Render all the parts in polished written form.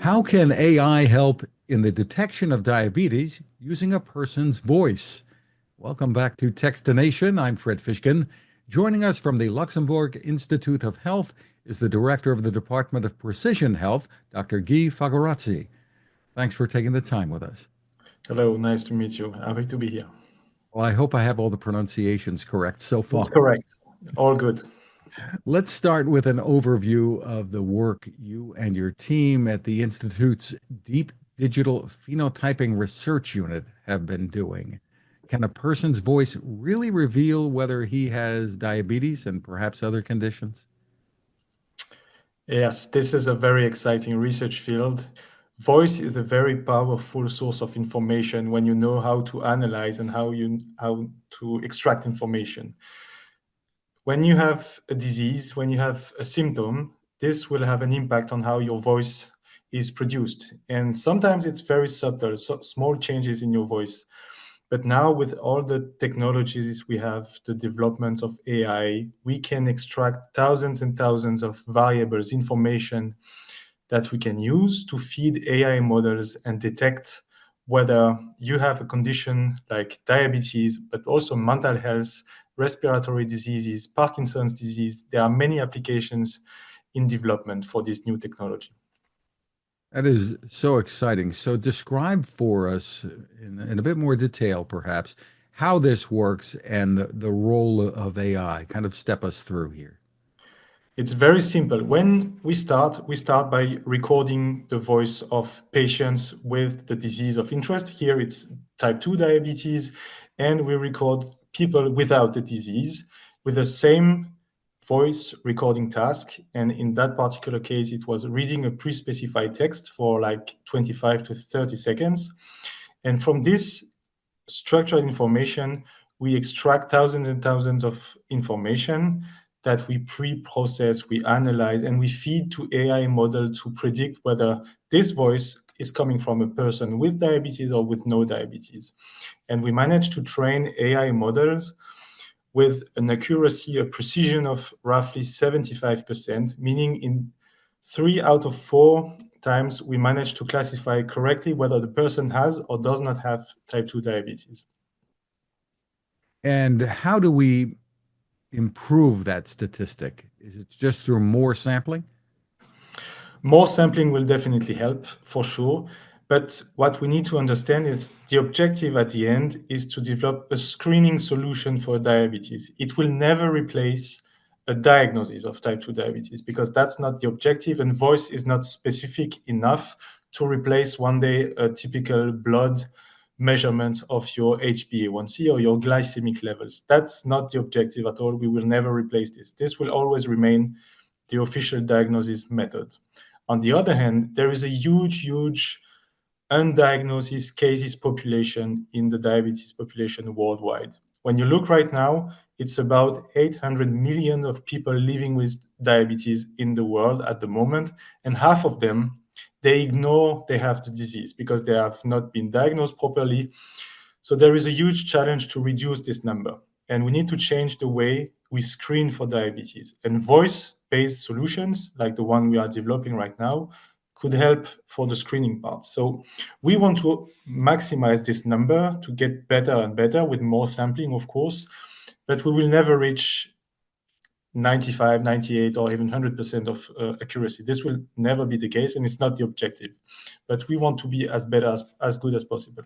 How can AI help in the detection of diabetes using a person's voice? Welcome back to Techstination. I'm Fred Fishkin. Joining us from the Luxembourg Institute of Health is the director of the Department of Precision Health, Dr. Guy Fagherazzi. Thanks for taking the time with us. Hello, nice to meet you. Happy to be here. Well, I hope I have all the pronunciations correct so That's far. correct. All good. Let's start with an overview of the work you and your team at the Institute's Deep Digital Phenotyping Research Unit have been doing. Can a person's voice really reveal whether he has diabetes and perhaps other conditions? Yes, this is a very exciting research field. Voice is a very powerful source of information when you know how to analyze and how to extract information. When you have a disease, when you have a symptom, this will have an impact on how your voice is produced. And sometimes it's very subtle, so small changes in your voice. But now, with all the technologies we have, the development of AI, we can extract thousands and thousands of variables, information that we can use to feed AI models and detect whether you have a condition like diabetes, but also mental health, respiratory diseases, Parkinson's disease. There are many applications in development for this new technology. That is so exciting. So, describe for us in a bit more detail, perhaps, how this works and the role of AI. Kind of step us through here. It's very simple. When we start by recording the voice of patients with the disease of interest. Here it's type 2 diabetes, and we record people without the disease with the same voice recording task. And in that particular case, it was reading a pre-specified text for like 25 to 30 seconds. And from this structured information, we extract thousands and thousands of information that we pre-process, we analyze, and we feed to AI model to predict whether this voice is coming from a person with diabetes or with no diabetes. And we managed to train AI models with an accuracy, a precision of roughly 75%, meaning in 3 out of 4 times we managed to classify correctly whether the person has or does not have type 2 diabetes. And how do we improve that statistic? Is it just through more sampling? More sampling will definitely help for sure. But what we need to understand is the objective at the end is to develop a screening solution for diabetes. It will never replace a diagnosis of type 2 diabetes because that's not the objective, and voice is not specific enough to replace one day a typical blood measurement of your HbA1c or your glycemic levels. That's not the objective at all. We will never replace this. This will always remain the official diagnosis method. On the other hand, there is a huge undiagnosed cases population in the diabetes population worldwide. When you look right now, it's about 800 million of people living with diabetes in the world at the moment, and half of them, they ignore they have the disease because they have not been diagnosed properly. So there is a huge challenge to reduce this number, and we need to change the way we screen for diabetes. And voice-based solutions, like the one we are developing right now, could help for the screening part. So we want to maximize this number to get better and better with more sampling, of course, but we will never reach 95, 98, or even 100% of accuracy. This will never be the case, and it's not the objective. But we want to be as good as possible.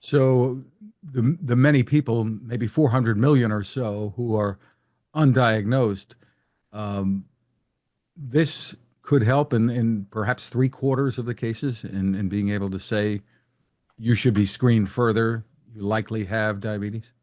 So the many people, maybe 400 million or so, who are undiagnosed, um, this could help in perhaps three-quarters of the cases in being able to say you should be screened further, you likely have diabetes?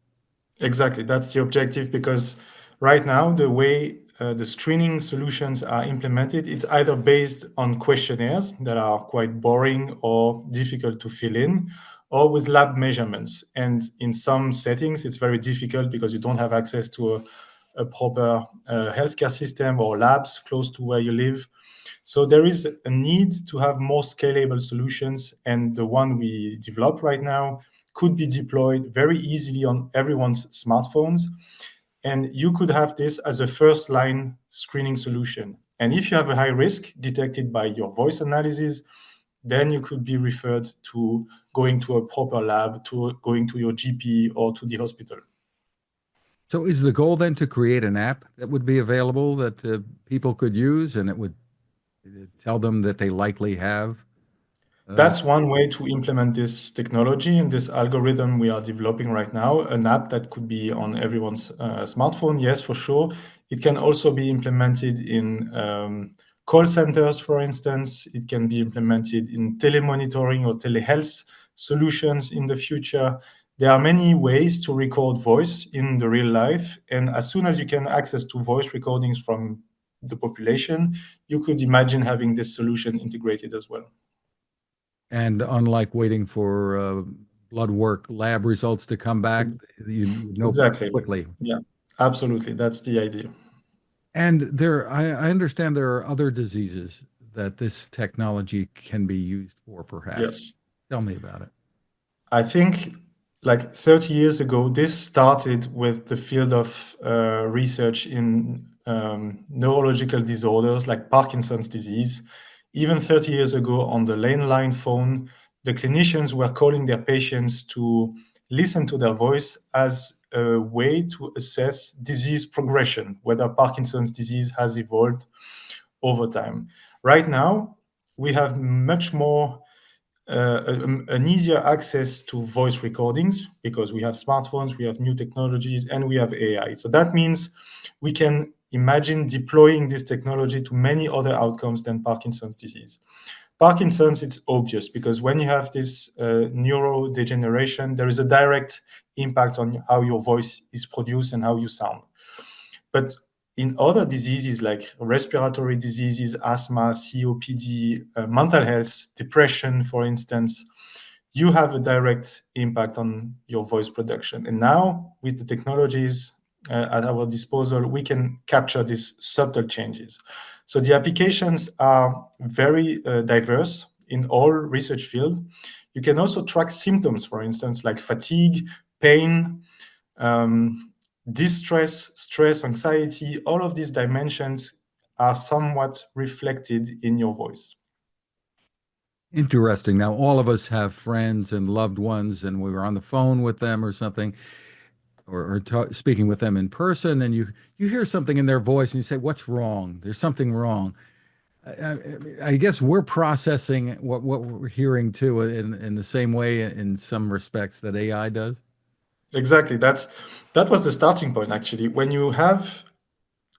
Exactly, that's the objective because right now the way the screening solutions are implemented, it's either based on questionnaires that are quite boring or difficult to fill in, or with lab measurements. And in some settings, it's very difficult because you don't have access to a proper healthcare system or labs close to where you live. So there is a need to have more scalable solutions, and the one we develop right now could be deployed very easily on everyone's smartphones. And you could have this as a first line screening solution. And if you have a high risk detected by your voice analysis, then you could be referred to going to a proper lab, to going to your GP or to the hospital. So is the goal then to create an app that would be available that people could use and it would tell them that they likely have? That's one way to implement this technology and this algorithm we are developing right now, an app that could be on everyone's smartphone. Yes, for sure. It can also be implemented in call centers, for instance. It can be implemented in telemonitoring or telehealth solutions in the future. There are many ways to record voice in the real life. And as soon as you can access to voice recordings from the population, you could imagine having this solution integrated as well. And unlike waiting for blood work lab results to come back, you know pretty Exactly. quickly. Yeah, absolutely. That's the idea. And I understand there are other diseases that this technology can be used for, perhaps. Yes. Tell me about it. I think like 30 years ago, this started with the field of research in neurological disorders like Parkinson's disease. Even 30 years ago, on the landline phone, the clinicians were calling their patients to listen to their voice as a way to assess disease progression, whether Parkinson's disease has evolved over time. Right now, we have much more an easier access to voice recordings because we have smartphones, we have new technologies, and we have AI. So that means we can imagine deploying this technology to many other outcomes than Parkinson's disease. Parkinson's, it's obvious because when you have this neurodegeneration, there is a direct impact on how your voice is produced and how you sound. But in other diseases like respiratory diseases, asthma, COPD, mental health, depression, for instance, you have a direct impact on your voice production. And now, with the technologies at our disposal, we can capture these subtle changes. So the applications are very diverse in all research fields. You can also track symptoms, for instance, like fatigue, pain, um, distress, stress, anxiety. All of these dimensions are somewhat reflected in your voice. Interesting. Now, all of us have friends and loved ones, and we were on the phone with them or something, or speaking with them in person, and you hear something in their voice, and you say, "What's wrong? There's something wrong." I guess we're processing what we're hearing too in the same way in some respects that AI does. Exactly. That was the starting point actually. When you have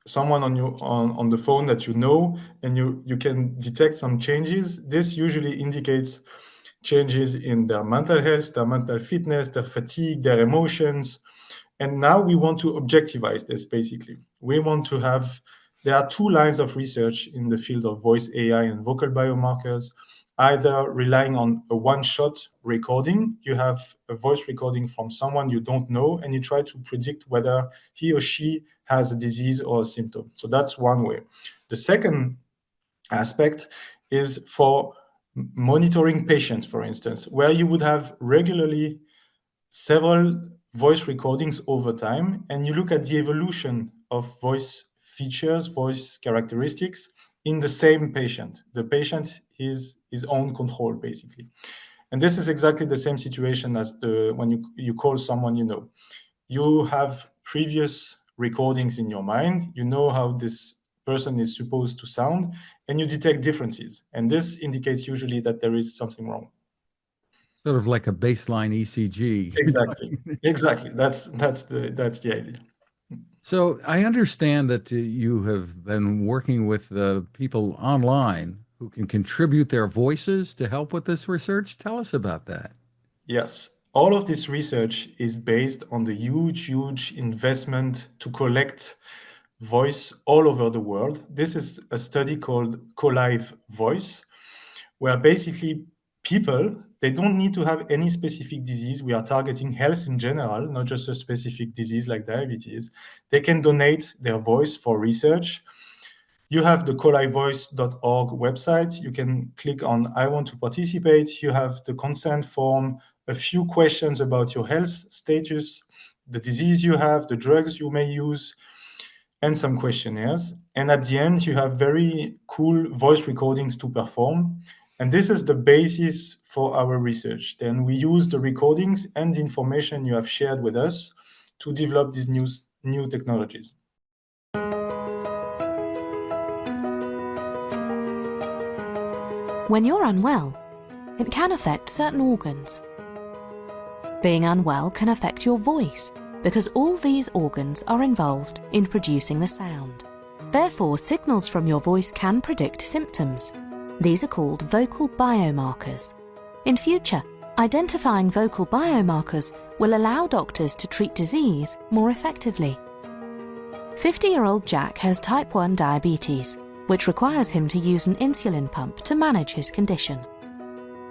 someone on the phone that you know and you can detect some changes, this usually indicates changes in their mental health, their mental fitness, their fatigue, their emotions. And now we want to objectivize this basically. We want to have, there are two lines of research in the field of voice AI and vocal biomarkers, either relying on a one-shot recording. You have a voice recording from someone you don't know, and you try to predict whether he or she has a disease or a symptom. So that's one way. The second aspect is for monitoring patients, for instance, where you would have regularly several voice recordings over time, and you look at the evolution of voice features, voice characteristics in the same patient. The patient is his own control, basically. And this is exactly the same situation as when you call someone you know. You have previous recordings in your mind, you know how this person is supposed to sound, and you detect differences. And this indicates usually that there is something wrong. Sort of like a baseline ECG. Exactly. Exactly. That's the idea. So I understand that you have been working with people online who can contribute their voices to help with this research. Tell us about that. Yes. All of this research is based on the huge investment to collect voice all over the world. This is a study called Co-Live Voice, where basically people, they don't need to have any specific disease. We are targeting health in general, not just a specific disease like diabetes. They can donate their voice for research. You have the collivoice.org website. You can click on I want to participate. You have the consent form, a few questions about your health status, the disease you have, the drugs you may use, and some questionnaires. And at the end, you have very cool voice recordings to perform. And this is the basis for our research. Then we use the recordings and the information you have shared with us to develop these new technologies. When you're unwell, it can affect certain organs. Being unwell can affect your voice because all these organs are involved in producing the sound. Therefore, signals from your voice can predict symptoms. These are called vocal biomarkers. In future, identifying vocal biomarkers will allow doctors to treat disease more effectively. 50-year-old Jack has type 1 diabetes, which requires him to use an insulin pump to manage his condition.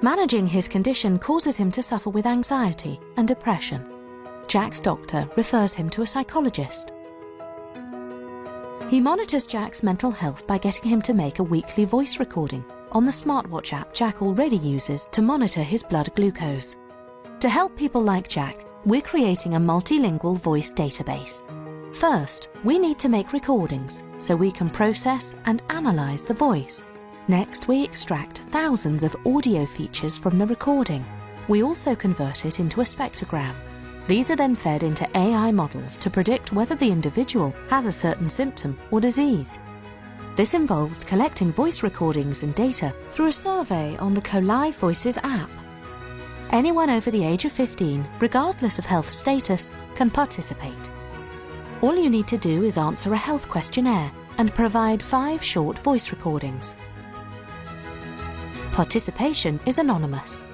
Managing his condition causes him to suffer with anxiety and depression. Jack's doctor refers him to a psychologist. He monitors Jack's mental health by getting him to make a weekly voice recording on the smartwatch app Jack already uses to monitor his blood glucose. To help people like Jack, we're creating a multilingual voice database. First, we need to make recordings so we can process and analyze the voice. Next, we extract thousands of audio features from the recording. We also convert it into a spectrogram. These are then fed into AI models to predict whether the individual has a certain symptom or disease. This involves collecting voice recordings and data through a survey on the Collide Voices app. Anyone over the age of 15, regardless of health status, can participate. All you need to do is answer a health questionnaire and provide 5 short voice recordings. Participation is anonymous.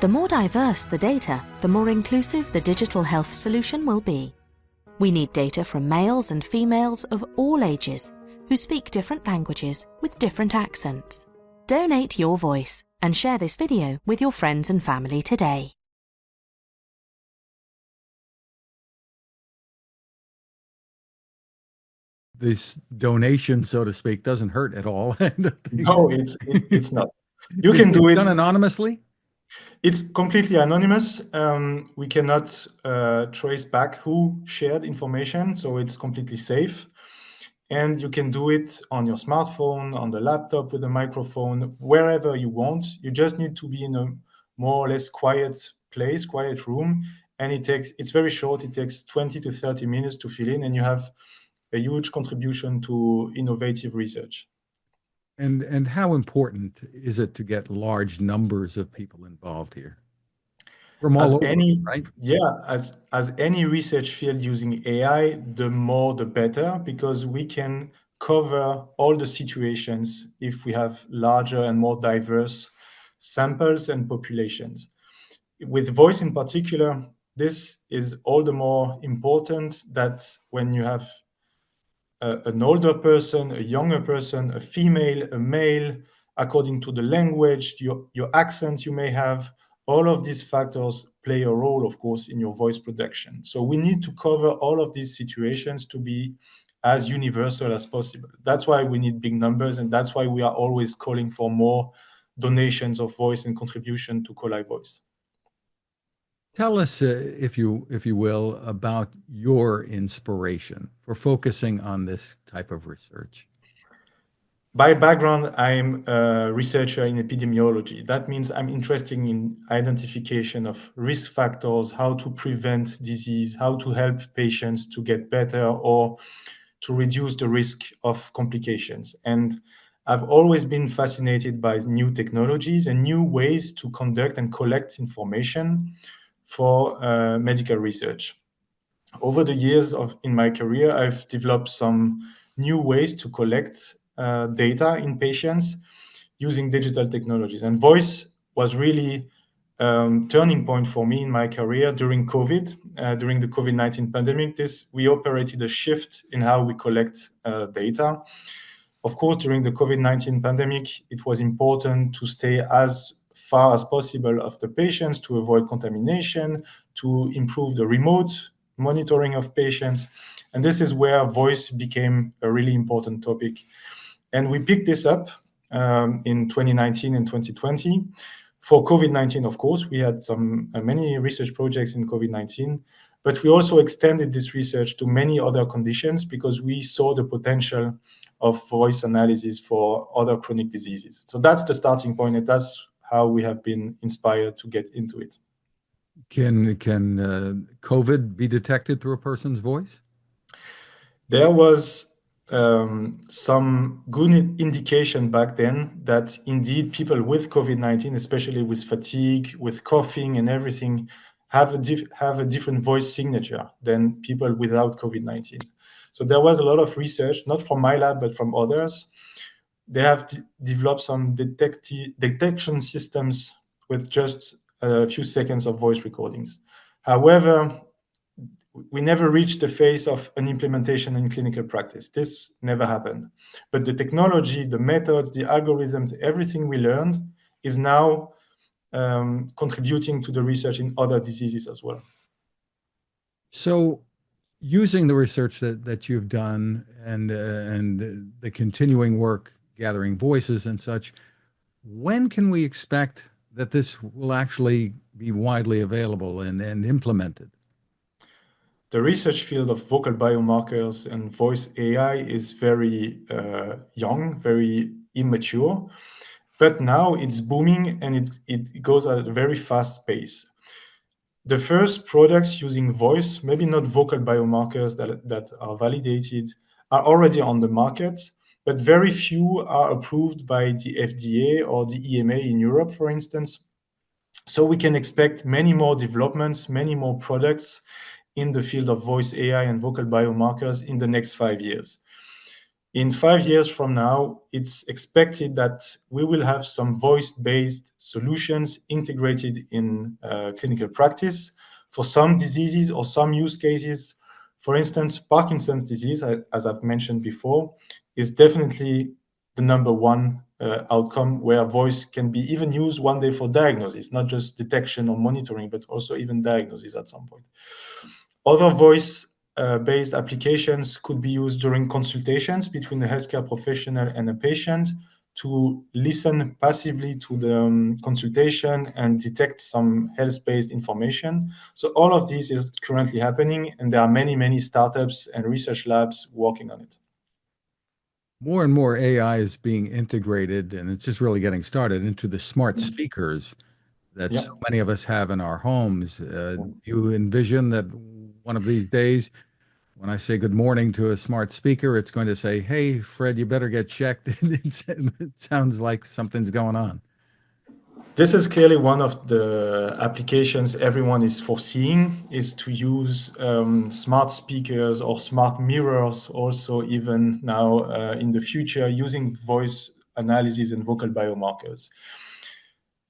The more diverse the data, the more inclusive the digital health solution will be. We need data from males and females of all ages who speak different languages with different accents. Donate your voice and share this video with your friends and family today. This donation, so to speak, doesn't hurt at all. No, it's not. You can do it. Done anonymously? It's completely anonymous. We cannot trace back who shared information, so it's completely safe. And you can do it on your smartphone, on the laptop with a microphone, wherever you want. You just need to be in a more or less quiet place, quiet room. And it's very short. It takes 20 to 30 minutes to fill in, and you have a huge contribution to innovative research. And how important is it to get large numbers of people involved here? From all over, right? As any research field using AI, the more the better, because we can cover all the situations if we have larger and more diverse samples and populations. With voice in particular, this is all the more important that when you have an older person, a younger person, a female, a male, according to the language, your accent you may have, all of these factors play a role, of course, in your voice production. So we need to cover all of these situations to be as universal as possible. That's why we need big numbers, and that's why we are always calling for more donations of voice and contribution to Collide Voice. Tell us, if you will, about your inspiration for focusing on this type of research. By background, I'm a researcher in epidemiology. That means I'm interested in identification of risk factors, how to prevent disease, how to help patients to get better or to reduce the risk of complications. And I've always been fascinated by new technologies and new ways to conduct and collect information for medical research. Over the years in my career, I've developed some new ways to collect data in patients using digital technologies. And voice was really turning point for me in my career during COVID, during the COVID-19 pandemic. We operated a shift in how we collect data. Of course, during the COVID-19 pandemic, it was important to stay as far as possible of the patients to avoid contamination, to improve the remote monitoring of patients. And this is where voice became a really important topic. And we picked this up in 2019 and 2020. For COVID-19, of course, we had many research projects in COVID-19, But we also extended this research to many other conditions because we saw the potential of voice analysis for other chronic diseases. So that's the starting point, and that's how we have been inspired to get into it. Can COVID be detected through a person's voice? There was some good indication back then that indeed people with COVID-19, especially with fatigue, with coughing and everything, have a different voice signature than people without COVID-19. So there was a lot of research, not from my lab, but from others. They have developed some detection systems with just a few seconds of voice recordings. However, we never reached the phase of an implementation in clinical practice. This never happened. But the technology, the methods, the algorithms, everything we learned is now contributing to the research in other diseases as well. So, using the research that you've done and the continuing work gathering voices and such, when can we expect that this will actually be widely available and implemented? The research field of vocal biomarkers and voice AI is very young, very immature, but now it's booming and it goes at a very fast pace. The first products using voice, maybe not vocal biomarkers that are validated, are already on the market, but very few are approved by the FDA or the EMA in Europe, for instance. So we can expect many more developments, many more products in the field of voice AI and vocal biomarkers in the next 5 years. In 5 years from now, it's expected that we will have some voice-based solutions integrated in clinical practice for some diseases or some use cases. For instance, Parkinson's disease, as I've mentioned before, is definitely the number one outcome where voice can be even used one day for diagnosis, not just detection or monitoring, but also even diagnosis at some point. Other voice-based applications could be used during consultations between a healthcare professional and a patient to listen passively to the consultation and detect some health-based information. So all of this is currently happening, and there are many, many startups and research labs working on it. More and more AI is being integrated, and it's just really getting started into the smart speakers that Yeah. so many of us have in our homes. You envision that one of these days, when I say good morning to a smart speaker, it's going to say, "Hey, Fred, you better get checked." It sounds like something's going on. This is clearly one of the applications everyone is foreseeing, is to use smart speakers or smart mirrors, also even now in the future, using voice analysis and vocal biomarkers.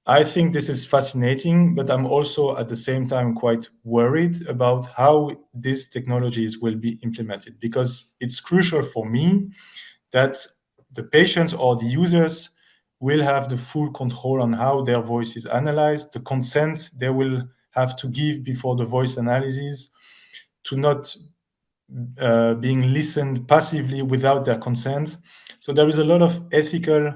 I think this is fascinating, but I'm also at the same time quite worried about how these technologies will be implemented, because it's crucial for me that the patients or the users will have the full control on how their voice is analyzed, the consent they will have to give before the voice analysis, to not being listened passively without their consent. So there is a lot of ethical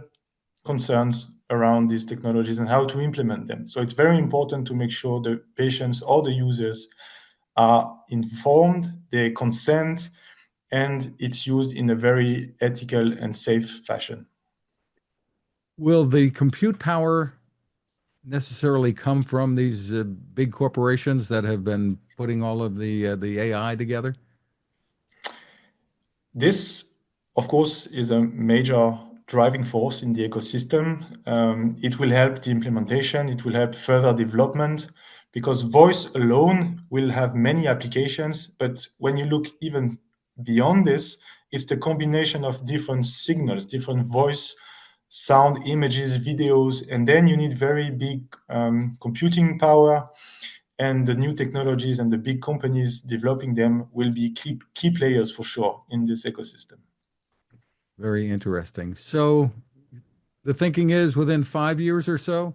concerns around these technologies and how to implement them. So it's very important to make sure the patients or the users are informed, they consent, and it's used in a very ethical and safe fashion. Will the compute power necessarily come from these big corporations that have been putting all of the AI together? This, of course, is a major driving force in the ecosystem. It will help the implementation, it will help further development, because voice alone will have many applications. But when you look even beyond this, it's the combination of different signals, different voice, sound, images, videos, and then you need very big computing power. And the new technologies and the big companies developing them will be key players for sure in this ecosystem. Very interesting. So the thinking is within 5 years or so,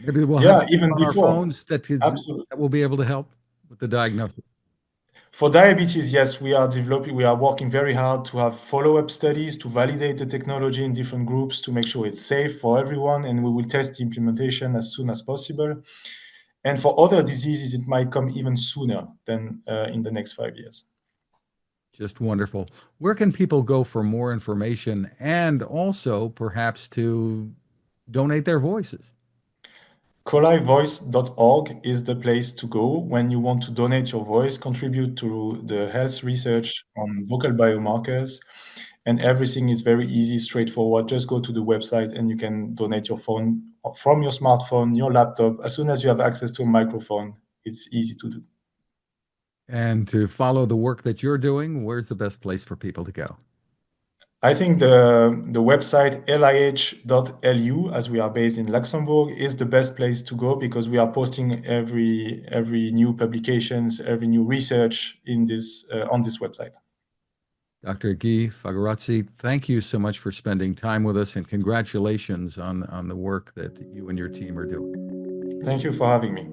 maybe we'll have Yeah, even on our before. phones that Absolutely. will be able to help with the diagnosis. For diabetes, yes, we are working very hard to have follow-up studies to validate the technology in different groups to make sure it's safe for everyone, and we will test the implementation as soon as possible. And for other diseases, it might come even sooner than in the next 5 years. Just wonderful. Where can people go for more information and also perhaps to donate their voices? Colivoice.org is the place to go when you want to donate your voice, contribute to the health research on vocal biomarkers, and everything is very easy, straightforward. Just go to the website and you can donate your phone from your smartphone, your laptop. As soon as you have access to a microphone, it's easy to do. And to follow the work that you're doing, where's the best place for people to go? I think the website lih.lu, as we are based in Luxembourg, is the best place to go because we are posting every new publications, every new research in this on this website. Dr. Guy Fagherazzi, thank you so much for spending time with us, and congratulations on the work that you and your team are doing. Thank you for having me.